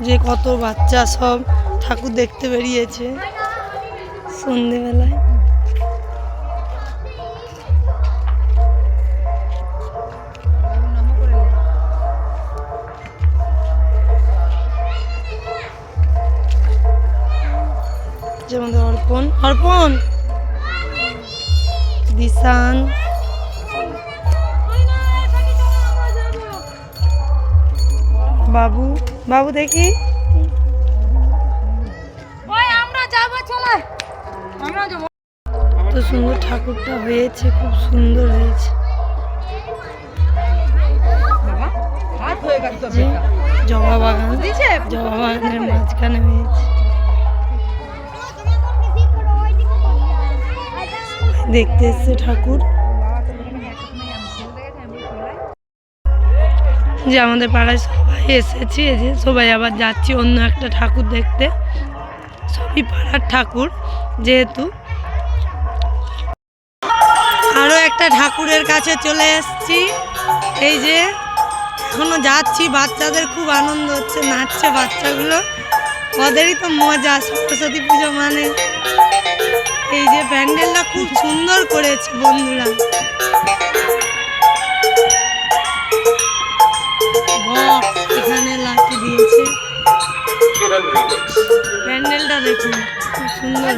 যে কত বাচ্চা সব ঠাকুর দেখতে বেরিয়েছে সন্ধেবেলায়। যেমন অর্পণ অর্পণ দিশান বাবু বাবু দেখি কত সুন্দর ঠাকুরটা হয়েছে, খুব সুন্দর হয়েছে। জবা বাগান, জবা বাগানের মাঝখানে হয়েছে, দেখতে এসছে ঠাকুর। যে আমাদের পাড়ায় সবাই এসেছি, এই যে সবাই আবার যাচ্ছি অন্য একটা ঠাকুর দেখতে, সবই পাড়ার ঠাকুর যেহেতু। আরও একটা ঠাকুরের কাছে চলে এসেছি, এই যে এখনো যাচ্ছি। বাচ্চাদের খুব আনন্দ হচ্ছে, নাচছে বাচ্চাগুলো, ওদেরই তো মজা সরস্বতী পুজো মানে। এই যে প্যান্ডেলটা খুব সুন্দর করেছে বন্ধুরা, এখানে লাঠি দিয়েছে, প্যান্ডেলটা দেখুন খুব সুন্দর।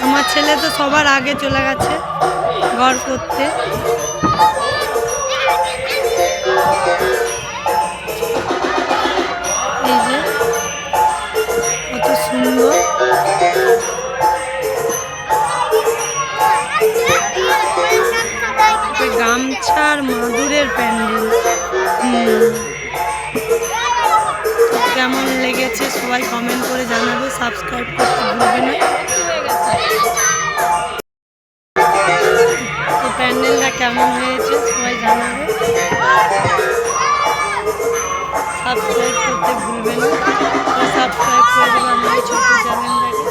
আমার ছেলে তো সবার আগে চলে গেছে ঘর করতে। এই যে কত সুন্দর, গামছার মাদুরের প্যান্ডেল। কেমন লেগেছে সবাই কমেন্ট করে জানাবে, সাবস্ক্রাইব করতে ভুলবে না। তো প্যান্ডেলটা কেমন হয়েছে সবাই জানাবে, সাবস্ক্রাইব করতে ভুলবে না। সাবস্ক্রাইব করে দেবে আমার এই ছোট্ট চ্যানেলটাকে।